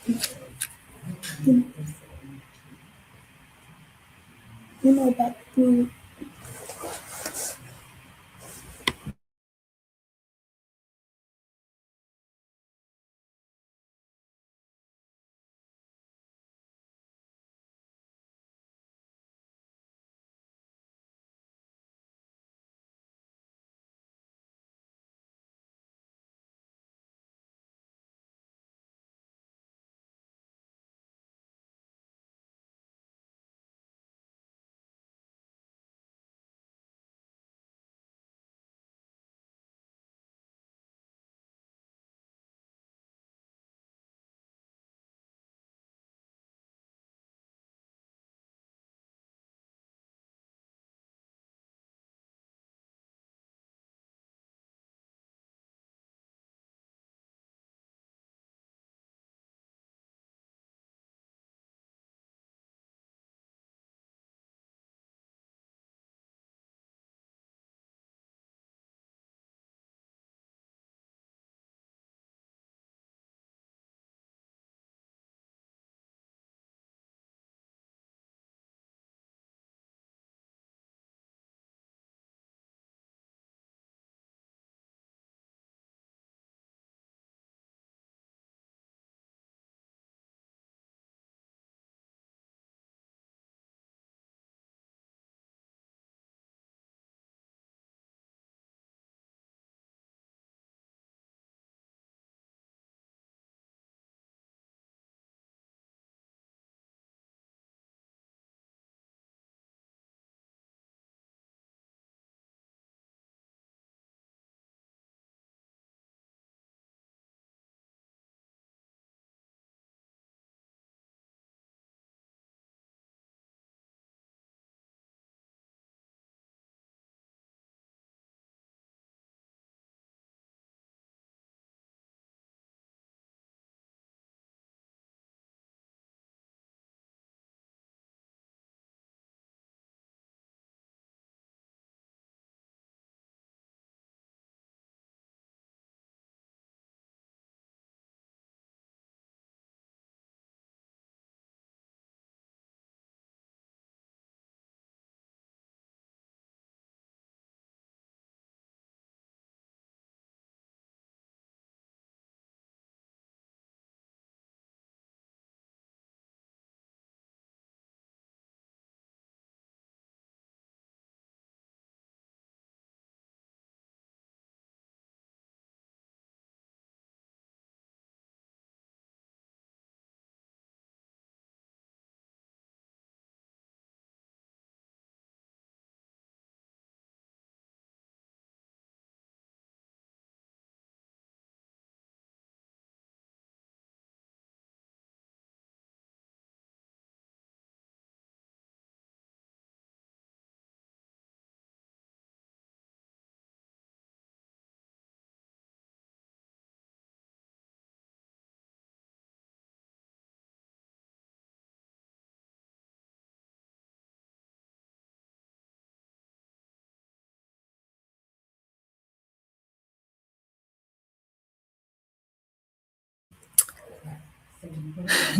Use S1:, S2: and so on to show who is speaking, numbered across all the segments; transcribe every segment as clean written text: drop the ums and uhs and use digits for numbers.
S1: You know about the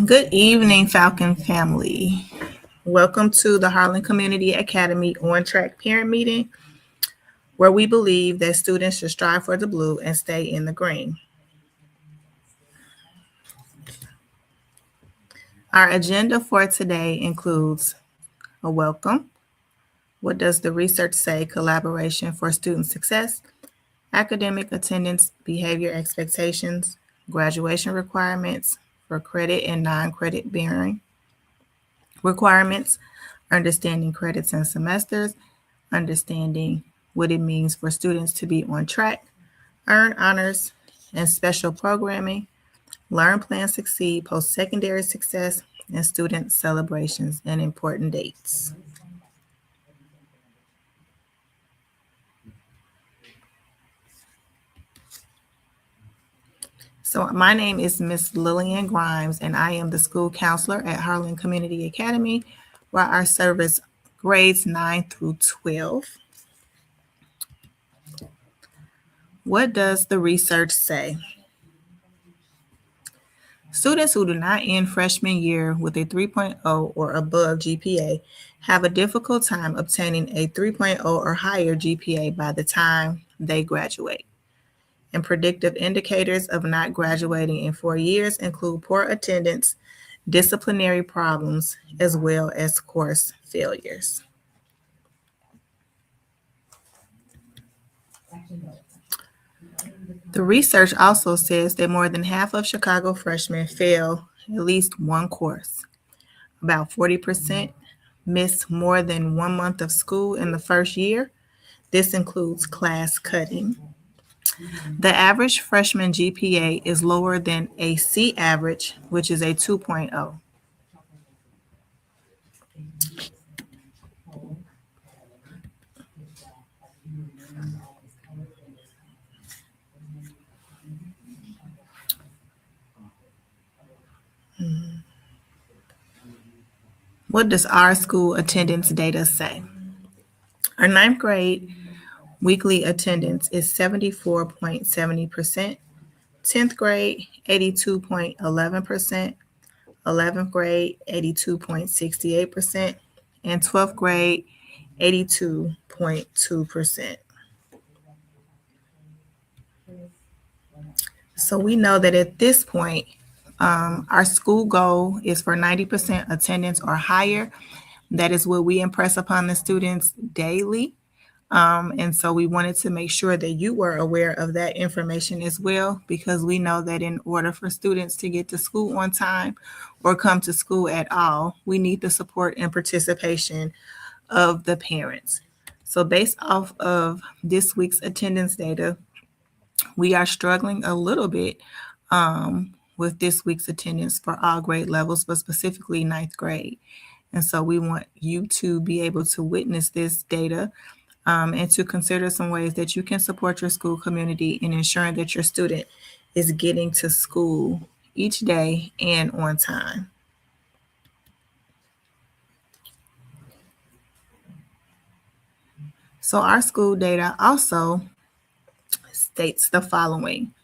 S1: Good evening, Falcon family. Welcome to the Harlan Community Academy On Track Parent Meeting, where we believe that students should strive for the blue and stay in the green. Our agenda for today includes a welcome. What does the research say? Collaboration for student success, academic attendance, behavior expectations, graduation requirements for credit and non-credit bearing requirements, understanding credits and semesters, understanding what it means for students to be on track, earn honors and special programming, learn, plan, succeed, post-secondary success, and student celebrations and important dates. So my name is Miss Lillian Grimes, and I am the school counselor at Harlan Community Academy, where I service grades 9 through 12. What does the research say? Students who do not end freshman year with a 3.0 or above GPA have a difficult time obtaining a 3.0 or higher GPA by the time they graduate. And predictive indicators of not graduating in 4 years include poor attendance, disciplinary problems, as well as course failures. The research also says that more than half of Chicago freshmen fail at least one course. About 40% miss more than 1 month of school in the first year. This includes class cutting. The average freshman GPA is lower than a C average, which is a 2.0. What does our school attendance data say? Our ninth grade weekly attendance is 74.70%, 10th grade 82.11%, 11th grade 82.68%, and 12th grade 82.2%. So we know that at this point, our school goal is for 90% attendance or higher. That is what we impress upon the students daily. And so we wanted to make sure that you were aware of that information as well, because we know that in order for students to get to school on time or come to school at all, we need the support and participation of the parents. So based off of this week's attendance data, we are struggling a little bit with this week's attendance for all grade levels, but specifically ninth grade. And so we want you to be able to witness this data and to consider some ways that you can support your school community in ensuring that your student is getting to school each day and on time. So our school data also states the following.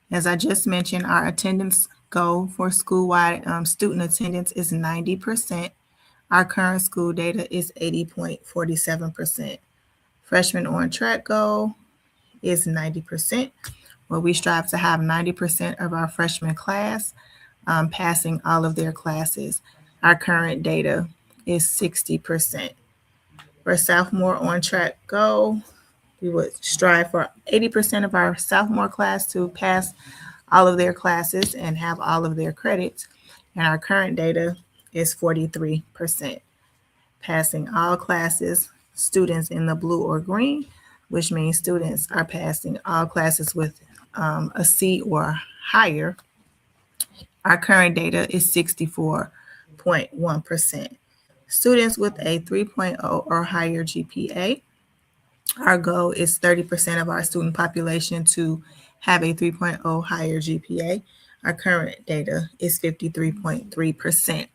S1: As I just mentioned, our attendance goal for school-wide student attendance is 90%. Our current school data is 80.47%. Freshman on track goal is 90%, where we strive to have 90% of our freshman class passing all of their classes. Our current data is 60%. For sophomore on track goal, we would strive for 80% of our sophomore class to pass all of their classes and have all of their credits. And our current data is 43%, passing all classes, students in the blue or green, which means students are passing all classes with a C or higher. Our current data is 64.1%. Students with a 3.0 or higher GPA, our goal is 30% of our student population to have a 3.0 higher GPA. Our current data is 53.3%.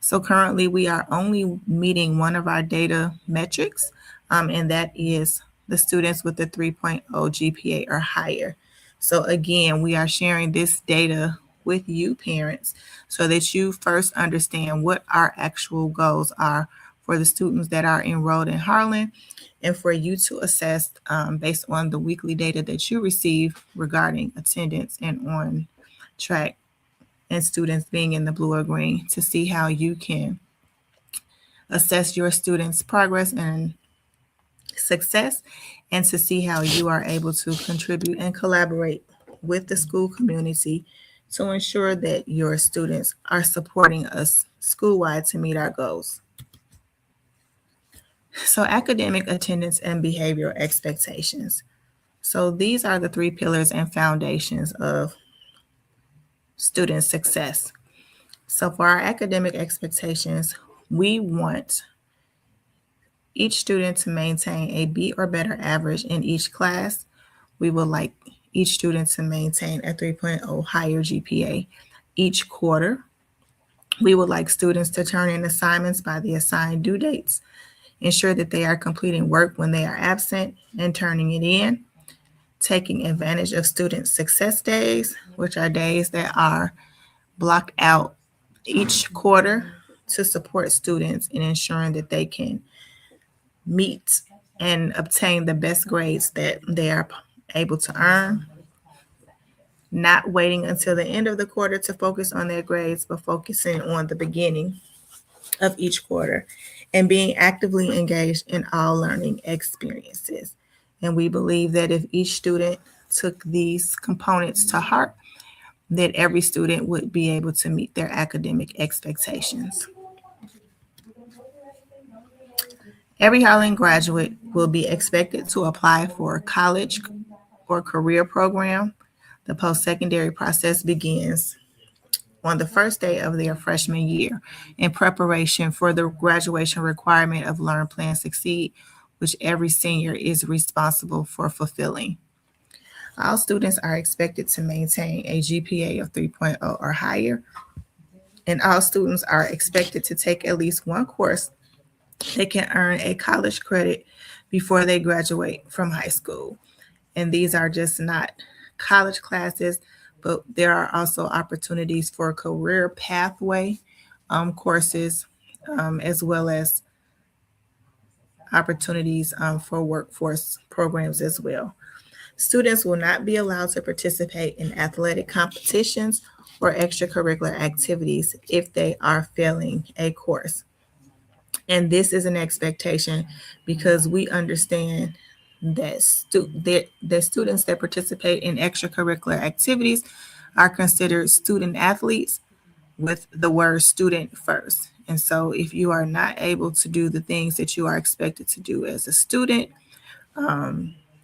S1: So currently we are only meeting one of our data metrics, and that is the students with the 3.0 GPA or higher. So again, we are sharing this data with you parents so that you first understand what our actual goals are for the students that are enrolled in Harlan, and for you to assess based on the weekly data that you receive regarding attendance and on track and students being in the blue or green, to see how you can assess your students' progress and success, and to see how you are able to contribute and collaborate with the school community to ensure that your students are supporting us school-wide to meet our goals. So academic attendance and behavioral expectations. So these are the three pillars and foundations of student success. So for our academic expectations, we want each student to maintain a B or better average in each class. We would like each student to maintain a 3.0 higher GPA each quarter. We would like students to turn in assignments by the assigned due dates, ensure that they are completing work when they are absent and turning it in, taking advantage of student success days, which are days that are block out each quarter to support students in ensuring that they can meet and obtain the best grades that they are able to earn, not waiting until the end of the quarter to focus on their grades, but focusing on the beginning of each quarter and being actively engaged in all learning experiences. And we believe that if each student took these components to heart, that every student would be able to meet their academic expectations. Every Harlan graduate will be expected to apply for a college or career program. The post-secondary process begins on the first day of their freshman year in preparation for the graduation requirement of Learn, Plan, Succeed, which every senior is responsible for fulfilling. All students are expected to maintain a GPA of 3.0 or higher, and all students are expected to take at least one course they can earn a college credit before they graduate from high school. And these are just not college classes, but there are also opportunities for career pathway courses, as well as opportunities for workforce programs as well. Students will not be allowed to participate in athletic competitions or extracurricular activities if they are failing a course. And this is an expectation because we understand that students that participate in extracurricular activities are considered student athletes with the word student first. And so if you are not able to do the things that you are expected to do as a student,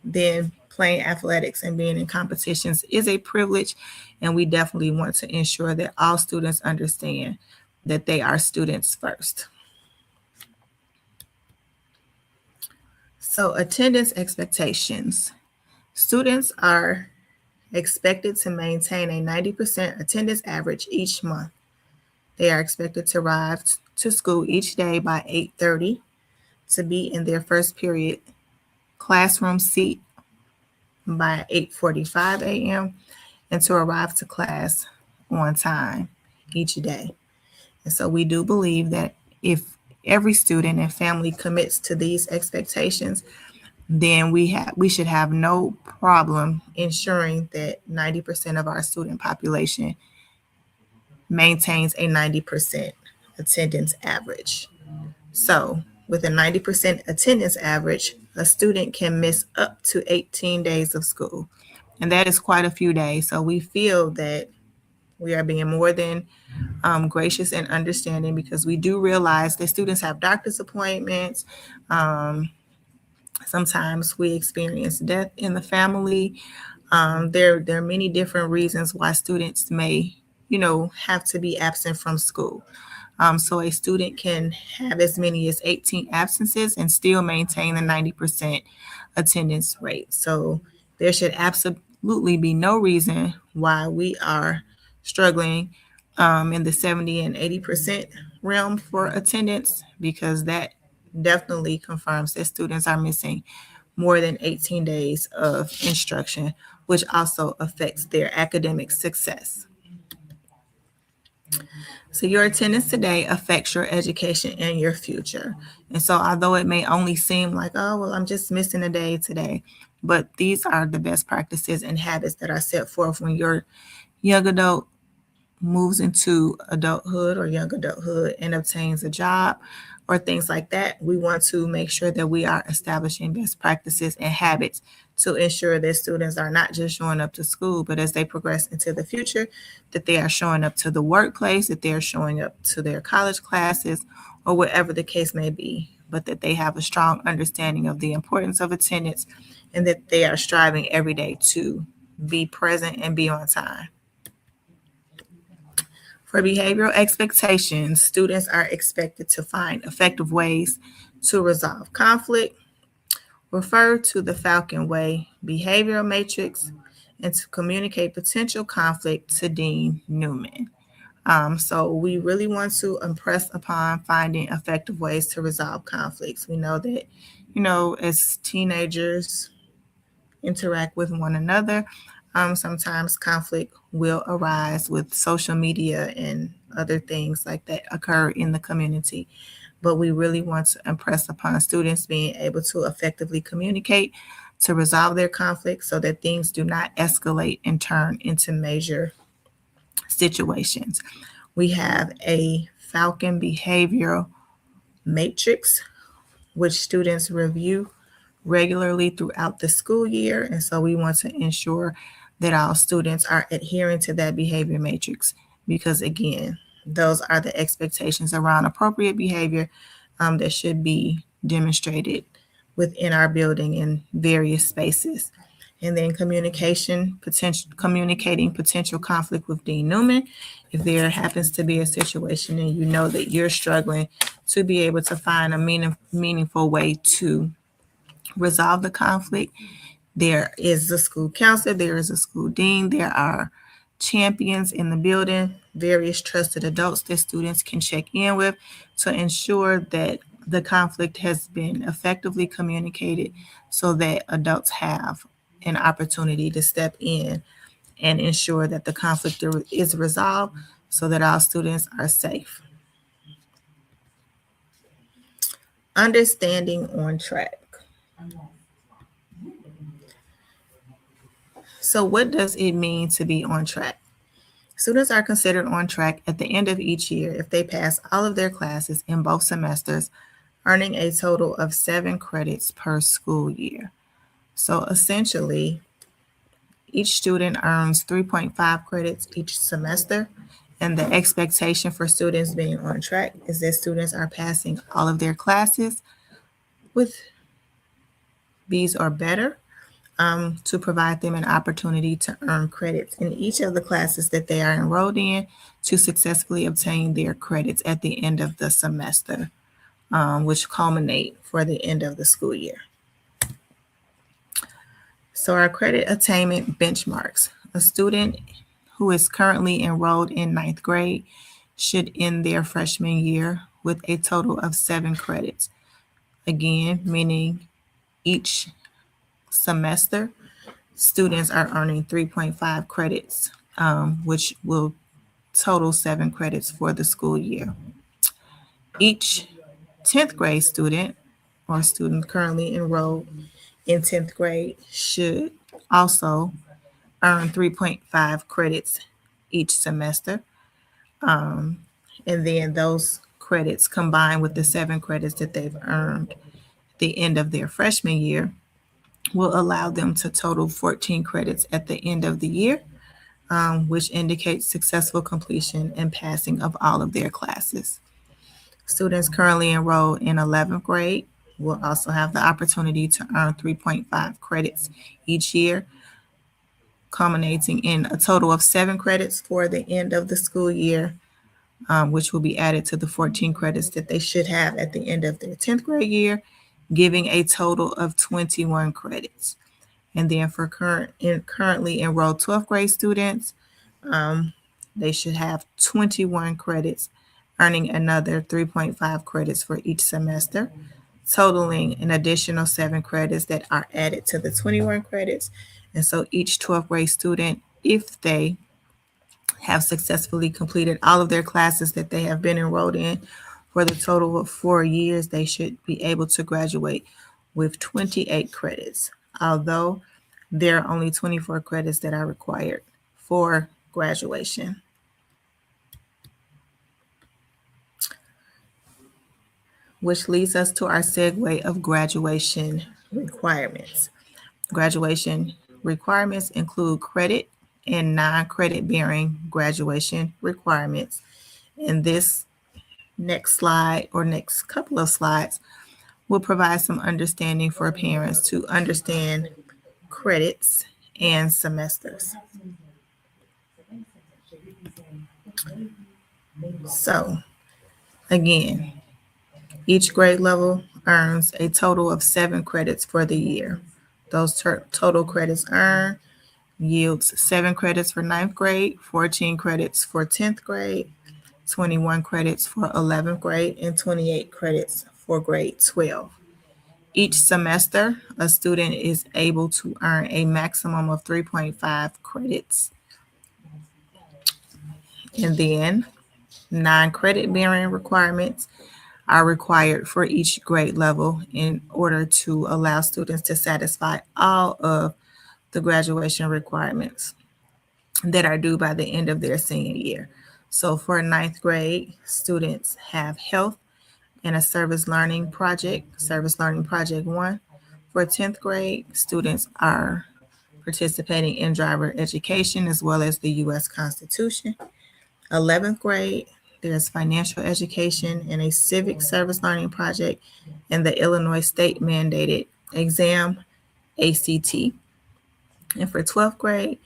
S1: then playing athletics and being in competitions is a privilege. And we definitely want to ensure that all students understand that they are students first. So, attendance expectations. Students are expected to maintain a 90% attendance average each month. They are expected to arrive to school each day by 8:30 to be in their first period classroom seat by 8:45 a.m. and to arrive to class on time each day. And so we do believe that if every student and family commits to these expectations, then we should have no problem ensuring that 90% of our student population maintains a 90% attendance average. So, with a 90% attendance average, a student can miss up to 18 days of school. And that is quite a few days. So, we feel that we are being more than gracious and understanding because we do realize that students have doctor's appointments. Sometimes we experience death in the family. There are many different reasons why students may, have to be absent from school. So a student can have as many as 18 absences and still maintain the 90% attendance rate. So there should absolutely be no reason why we are struggling in the 70 and 80% realm for attendance, because that definitely confirms that students are missing more than 18 days of instruction, which also affects their academic success. So your attendance today affects your education and your future. And so although it may only seem like, oh, well, I'm just missing a day today, but these are the best practices and habits that are set forth when your young adult moves into adulthood or young adulthood and obtains a job or things like that. We want to make sure that we are establishing best practices and habits to ensure that students are not just showing up to school, but as they progress into the future, that they are showing up to the workplace, that they're showing up to their college classes, or whatever the case may be, but that they have a strong understanding of the importance of attendance and that they are striving every day to be present and be on time. For behavioral expectations, students are expected to find effective ways to resolve conflict, refer to the Falcon Way behavioral matrix, and to communicate potential conflict to Dean Newman. So we really want to impress upon finding effective ways to resolve conflicts. We know that, as teenagers interact with one another, Sometimes conflict will arise with social media and other things like that occur in the community. But we really want to impress upon students being able to effectively communicate to resolve their conflict so that things do not escalate and turn into major situations. We have a Falcon behavioral matrix, which students review regularly throughout the school year. And so we want to ensure that all students are adhering to that behavior matrix because, again, those are the expectations around appropriate behavior that should be demonstrated within our building in various spaces. And then communicating potential conflict with Dean Newman. If there happens to be a situation and you know that you're struggling to be able to find a meaningful way to resolve the conflict, there is a school counselor, there is a school dean, there are champions in the building, various trusted adults that students can check in with to ensure that the conflict has been effectively communicated so that adults have an opportunity to step in and ensure that the conflict is resolved so that our students are safe. Understanding on track. So what does it mean to be on track? Students are considered on track at the end of each year if they pass all of their classes in both semesters, earning a total of 7 credits per school year. So essentially, each student earns 3.5 credits each semester, and the expectation for students being on track is that students are passing all of their classes with B's or better to provide them an opportunity to earn credits in each of the classes that they are enrolled in to successfully obtain their credits at the end of the semester, which culminate for the end of the school year. So our credit attainment benchmarks. A student who is currently enrolled in 9th grade should end their freshman year with a total of 7 credits. Again, meaning each semester, students are earning 3.5 credits, which will total 7 credits for the school year. Each 10th grade student or student currently enrolled in 10th grade should also earn 3.5 credits each semester. And then those credits combined with the 7 credits that they've earned at the end of their freshman year will allow them to total 14 credits at the end of the year, which indicates successful completion and passing of all of their classes. Students currently enrolled in 11th grade will also have the opportunity to earn 3.5 credits each year, culminating in a total of 7 credits for the end of the school year, which will be added to the 14 credits that they should have at the end of their 10th grade year, giving a total of 21 credits. And then for currently enrolled 12th grade students, they should have 21 credits, earning another 3.5 credits for each semester, totaling an additional 7 credits that are added to the 21 credits. And so each 12th grade student, if they have successfully completed all of their classes that they have been enrolled in for the total of 4 years, they should be able to graduate with 28 credits, although there are only 24 credits that are required for graduation. Which leads us to our segue of graduation requirements. Graduation requirements include credit and non-credit bearing graduation requirements. In this next slide or next couple of slides will provide some understanding for parents to understand credits and semesters. So again, each grade level earns a total of 7 credits for the year. Those total credits earned yields 7 credits for 9th grade, 14 credits for 10th grade, 21 credits for 11th grade, and 28 credits for grade 12. Each semester, a student is able to earn a maximum of 3.5 credits. And then non-credit bearing requirements are required for each grade level in order to allow students to satisfy all of the graduation requirements that are due by the end of their senior year. So for ninth grade, students have health and a service learning project 1. For 10th grade, students are participating in driver education as well as the U.S. Constitution. 11th grade, there's financial education and a civic service learning project and the Illinois state mandated exam, ACT. And for 12th grade,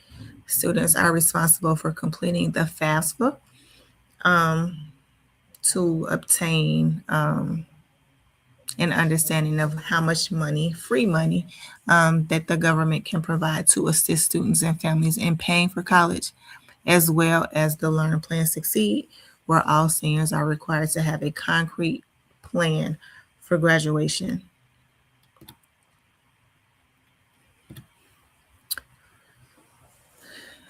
S1: students are responsible for completing the FAFSA to obtain an understanding of how much money, free money, that the government can provide to assist students and families in paying for college, as well as the Learn, Plan, Succeed, where all seniors are required to have a concrete plan for graduation.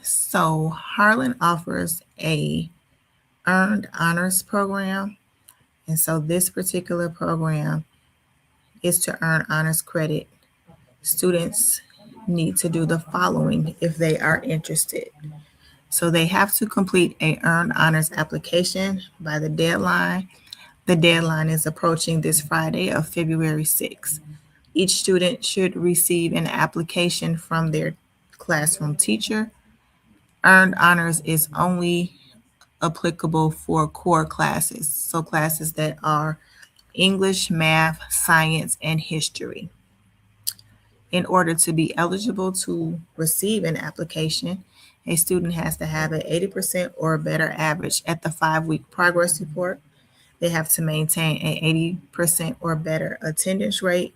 S1: So Harlan offers a earned honors program. And so this particular program is to earn honors credit. Students need to do the following if they are interested. So they have to complete a earned honors application by the deadline. The deadline is approaching this Friday of February 6th. Each student should receive an application from their classroom teacher. Earned honors is only applicable for core classes, so classes that are English, math, science, and history. In order to be eligible to receive an application, a student has to have an 80% or better average at the 5-week progress report. They have to maintain an 80% or better attendance rate,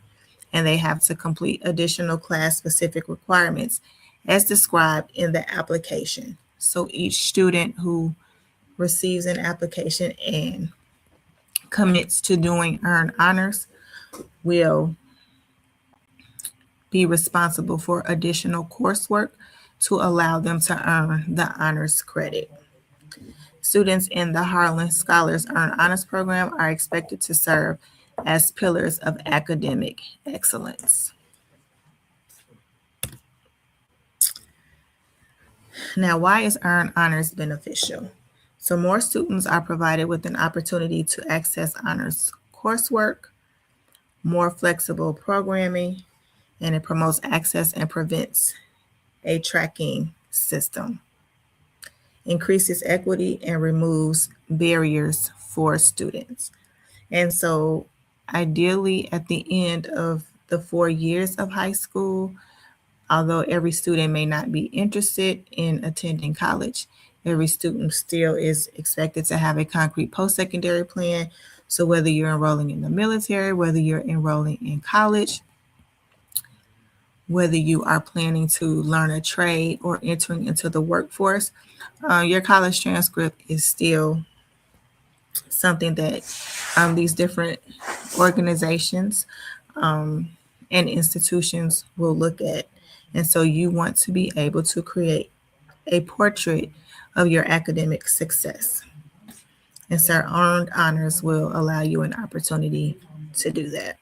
S1: and they have to complete additional class-specific requirements as described in the application. So each student who receives an application and commits to doing earned honors will be responsible for additional coursework to allow them to earn the honors credit. Students in the Harlan Scholars Earned Honors Program are expected to serve as pillars of academic excellence. Now, why is earned honors beneficial? So more students are provided with an opportunity to access honors coursework, more flexible programming, and it promotes access and prevents a tracking system, increases equity, and removes barriers for students. And so ideally at the end of the 4 years of high school, although every student may not be interested in attending college, every student still is expected to have a concrete post-secondary plan. So whether you're enrolling in the military, whether you're enrolling in college, whether you are planning to learn a trade or entering into the workforce, your college transcript is still something that these different organizations and institutions will look at. And so you want to be able to create a portrait of your academic success. And so earned honors will allow you an opportunity to do that.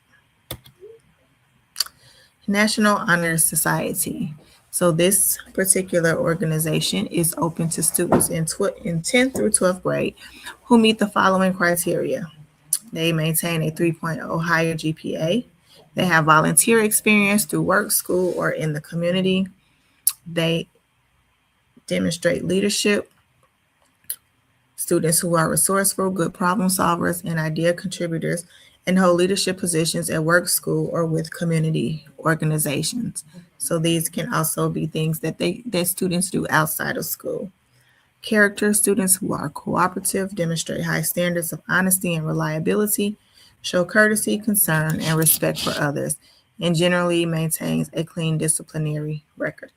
S1: National Honor Society. So this particular organization is open to students in 10th through 12th grade who meet the following criteria. They maintain a 3.0 higher GPA. They have volunteer experience through work, school, or in the community. They demonstrate leadership. Students who are resourceful, good problem solvers, and idea contributors, and hold leadership positions at work, school, or with community organizations. So these can also be things that students do outside of school. Character: students who are cooperative, demonstrate high standards of honesty and reliability, show courtesy, concern, and respect for others, and generally maintains a clean disciplinary record.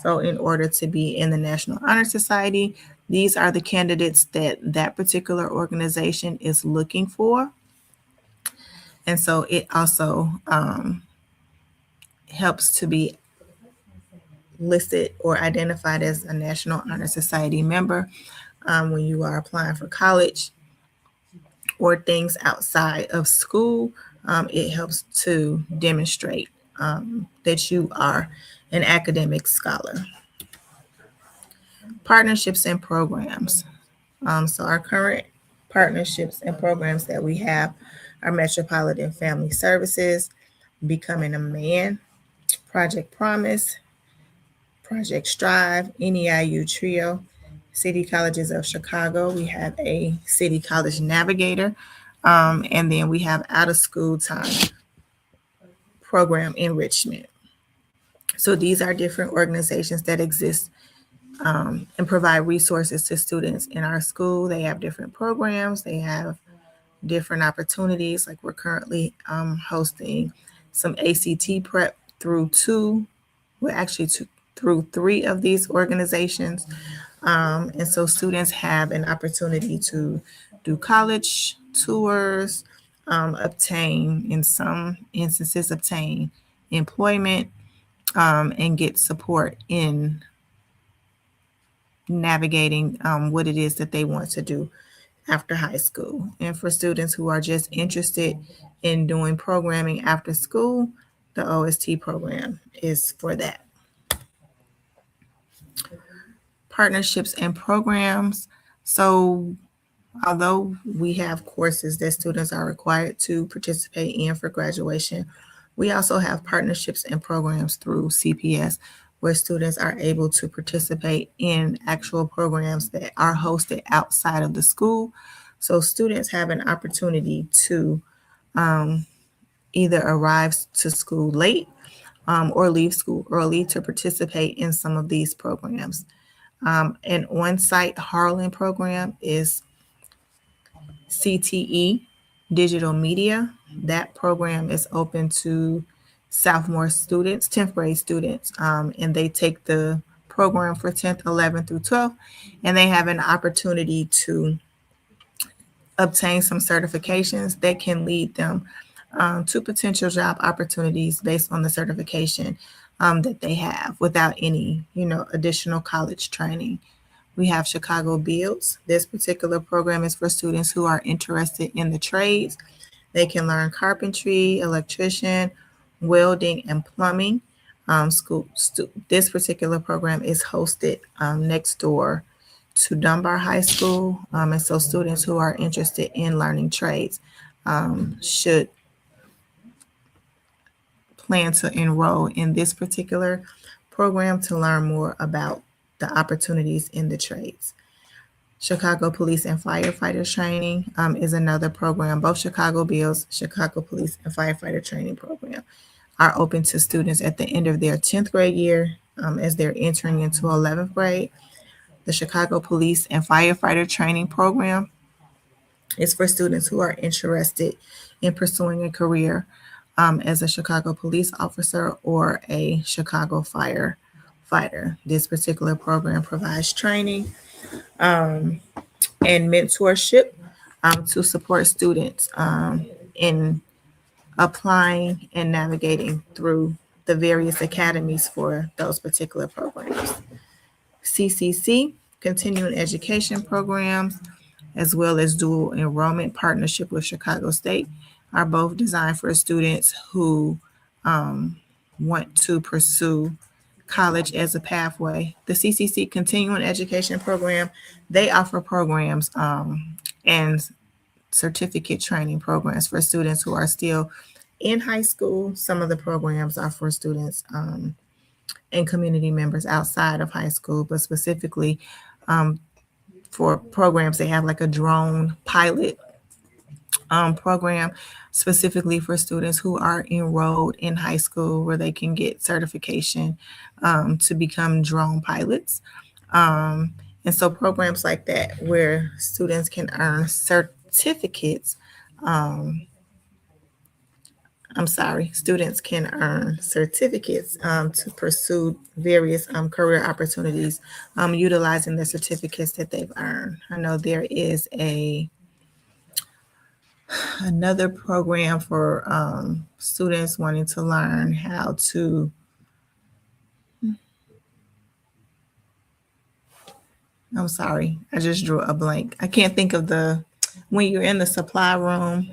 S1: So in order to be in the National Honor Society, these are the candidates that particular organization is looking for. And so it also helps to be listed or identified as a National Honor Society member when you are applying for college or things outside of school. It helps to demonstrate that you are an academic scholar. Partnerships and programs. So our current partnerships and programs that we have are Metropolitan Family Services, Becoming a Man, Project Promise, Project Strive, NEIU Trio, City Colleges of Chicago. We have a City College Navigator, and then we have Out of School Time Program Enrichment. So these are different organizations that exist and provide resources to students in our school. They have different programs. They have different opportunities. Like we're currently hosting some ACT prep through through three of these organizations. And so students have an opportunity to do college tours, in some instances, obtain employment, and get support in navigating what it is that they want to do after high school. And for students who are just interested in doing programming after school, the OST program is for that. Partnerships and programs. So although we have courses that students are required to participate in for graduation, we also have partnerships and programs through CPS where students are able to participate in actual programs that are hosted outside of the school. So students have an opportunity to either arrive to school late or leave school early to participate in some of these programs. An on-site Harlan program is CTE Digital Media. That program is open to sophomore students, 10th grade students, and they take the program for 10th, 11th through 12th, and they have an opportunity to obtain some certifications that can lead them to potential job opportunities based on the certification that they have without any, additional college training. We have Chicago Builds. This particular program is for students who are interested in the trades. They can learn carpentry, electrician, welding, and plumbing. This particular program is hosted next door to Dunbar High School. And so students who are interested in learning trades should plan to enroll in this particular program to learn more about the opportunities in the trades. Chicago Police and Firefighter Training is another program. Both Chicago Builds, Chicago Police and Firefighter Training Program are open to students at the end of their 10th grade year as they're entering into 11th grade. The Chicago Police and Firefighter Training Program is for students who are interested in pursuing a career as a Chicago police officer or a Chicago firefighter. This particular program provides training and mentorship to support students in applying and navigating through the various academies for those particular programs. CCC, continuing education programs, as well as dual enrollment partnership with Chicago State, are both designed for students who want to pursue college as a pathway. The CCC continuing education program, they offer programs and certificate training programs for students who are still in high school. Some of the programs are for students and community members outside of high school, but specifically for programs they have like a drone pilot program specifically for students who are enrolled in high school where they can get certification to become drone pilots. And so programs like that where students can earn certificates, students can earn certificates to pursue various career opportunities utilizing the certificates that they've earned. I know there is a Another program for students wanting to learn how to, I'm sorry, I just drew a blank. I can't think of when you're in the supply room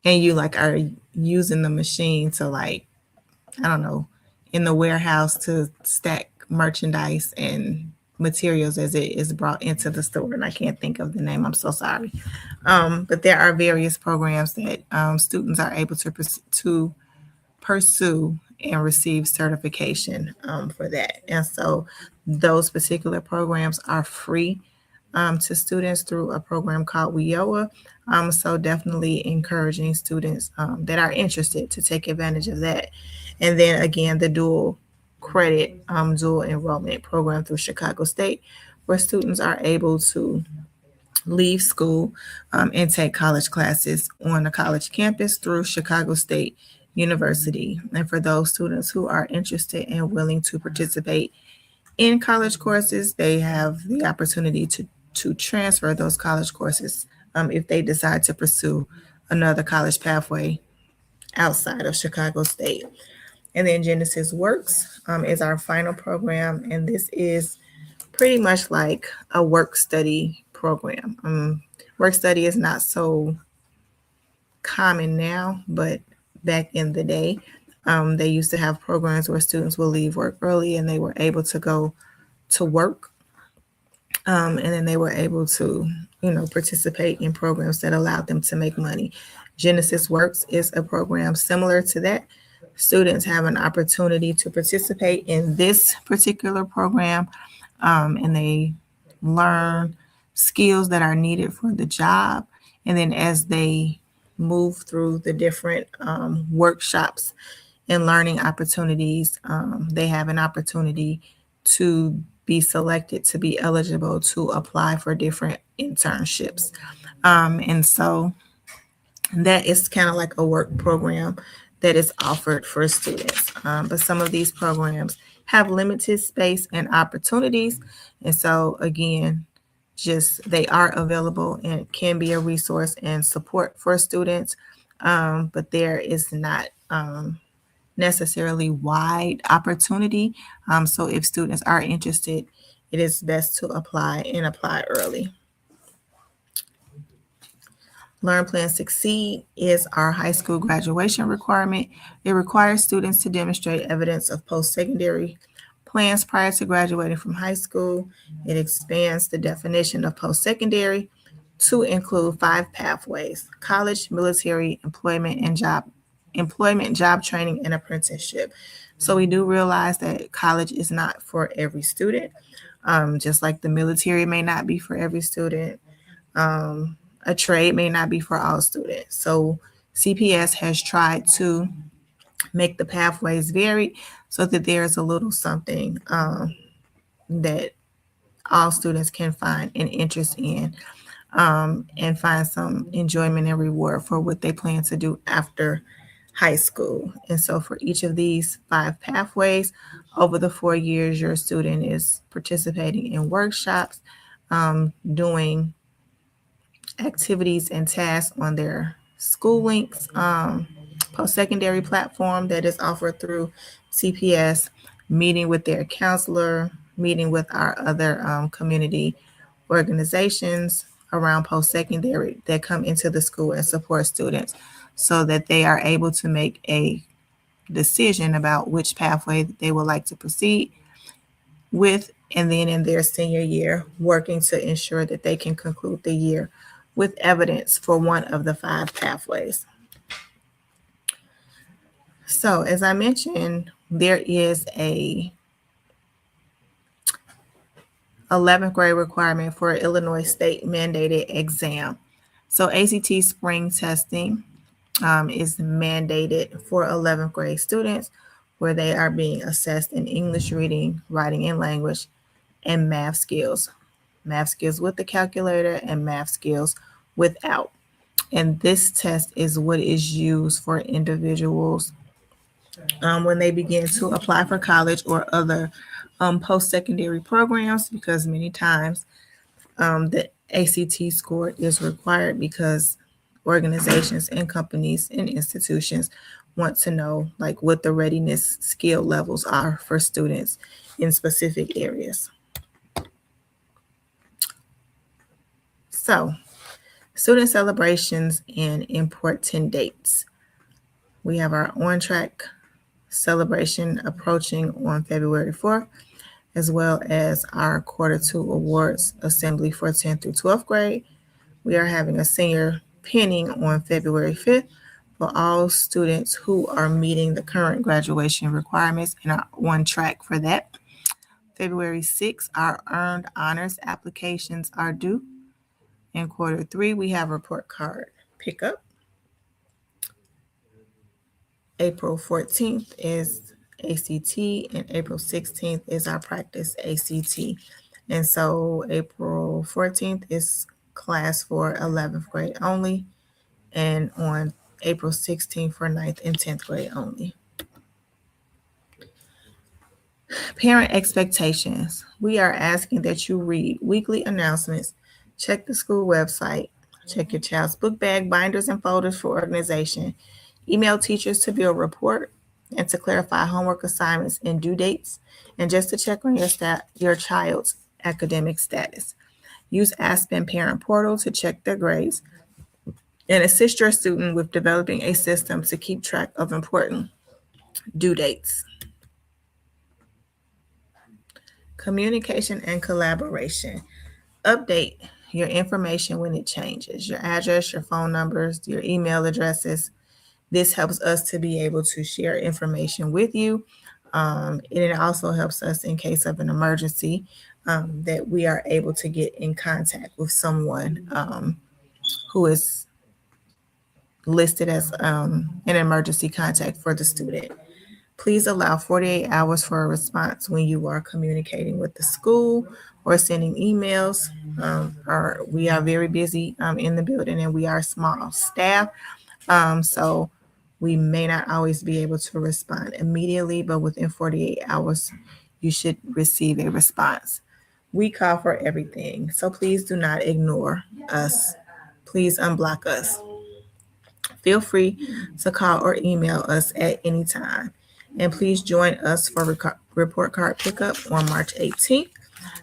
S1: and you like are using the machine to like, I don't know, in the warehouse to stack merchandise and materials as it is brought into the store. And I can't think of the name. I'm so sorry. But there are various programs that students are able to pursue and receive certification for that. And so those particular programs are free to students through a program called WIOA. So definitely encouraging students that are interested to take advantage of that. And then again, the dual credit dual enrollment program through Chicago State, where students are able to leave school and take college classes on a college campus through Chicago State University. And for those students who are interested and willing to participate in college courses, they have the opportunity to transfer those college courses if they decide to pursue another college pathway outside of Chicago State. And then Genesis Works is our final program, and this is pretty much like a work study program. Work study is not so common now, but back in the day, they used to have programs where students will leave work early and they were able to go to work. And then they were able to, participate in programs that allowed them to make money. Genesis Works is a program similar to that. Students have an opportunity to participate in this particular program, and they learn skills that are needed for the job. And then as they move through the different workshops and learning opportunities, they have an opportunity to be selected to be eligible to apply for different internships. And so that is kind of like a work program that is offered for students. But some of these programs have limited space and opportunities. And so, again, just they are available and can be a resource and support for students. But there is not necessarily wide opportunity. So if students are interested, it is best to apply and apply early. Learn, Plan, Succeed is our high school graduation requirement. It requires students to demonstrate evidence of post-secondary plans prior to graduating from high school. It expands the definition of post-secondary to include 5 pathways: college, military, employment, job training, and apprenticeship. So we do realize that college is not for every student, just like the military may not be for every student. A trade may not be for all students. So CPS has tried to make the pathways varied so that there's a little something that all students can find an interest in, and find some enjoyment and reward for what they plan to do after high school. And so for each of these 5 pathways, over the 4 years, your student is participating in workshops, doing activities and tasks on their School Links post-secondary platform that is offered through CPS, meeting with their counselor, meeting with our other community organizations around post-secondary that come into the school and support students so that they are able to make a decision about which pathway they would like to proceed with, and then in their senior year, working to ensure that they can conclude the year with evidence for one of the 5 pathways. So, as I mentioned, there is a 11th grade requirement for Illinois state mandated exam. So ACT spring testing is mandated for 11th grade students, where they are being assessed in English reading, writing, and language, and math skills with the calculator and math skills without. And this test is what is used for individuals when they begin to apply for college or other post-secondary programs, because many times The ACT score is required because organizations and companies and institutions want to know like what the readiness skill levels are for students in specific areas. So, student celebrations and important dates. We have our On Track celebration approaching on February 4th, as well as our Quarter 2 Awards Assembly for 10th through 12th grade. We are having a senior pinning on February 5th for all students who are meeting the current graduation requirements and are on track for that. February 6th, our earned honors applications are due. In Quarter 3, we have report card pickup. April 14th is ACT, and April 16th is our practice ACT. And so April 14th is class for 11th grade only, and on April 16th for 9th and 10th grade only. Parent expectations. We are asking that you read weekly announcements, check the school website, check your child's book bag, binders, and folders for organization, email teachers to build report and to clarify homework assignments and due dates, and just to check on your child's academic status. Use Aspen Parent Portal to check their grades and assist your student with developing a system to keep track of important due dates. Communication and collaboration. Update your information when it changes, your address, your phone numbers, your email addresses. This helps us to be able to share information with you. It also helps us in case of an emergency that we are able to get in contact with someone who is listed as an emergency contact for the student. Please allow 48 hours for a response when you are communicating with the school or sending emails. We are very busy in the building and we are small staff. So we may not always be able to respond immediately, but within 48 hours, you should receive a response. We call for everything. So please do not ignore us. Please unblock us. Feel free to call or email us at any time. And please join us for report card pickup on March 18th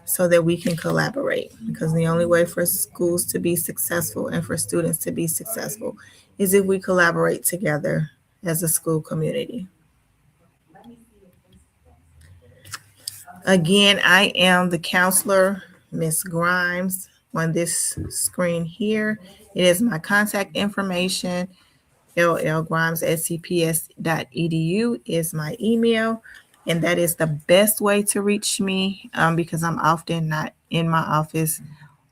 S1: so that we can collaborate. Because the only way for schools to be successful and for students to be successful is if we collaborate together as a school community. Again, I am the counselor, Miss Grimes, on this screen here. It is my contact information. llgrimes@cps.edu is my email, and that is the best way to reach me because I'm often not in my office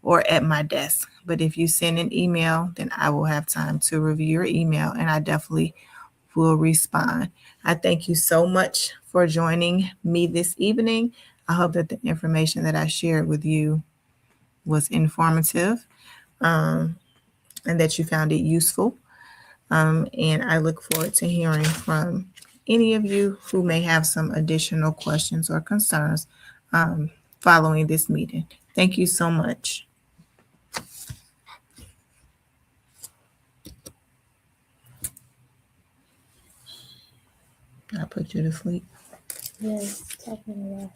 S1: or at my desk. But if you send an email, then I will have time to review your email, and I definitely will respond. I thank you so much for joining me this evening. I hope that the information that I shared with you was informative and that you found it useful. And I look forward to hearing from any of you who may have some additional questions or concerns following this meeting. Thank you so much. I put you to sleep.
S2: Yes, talking about.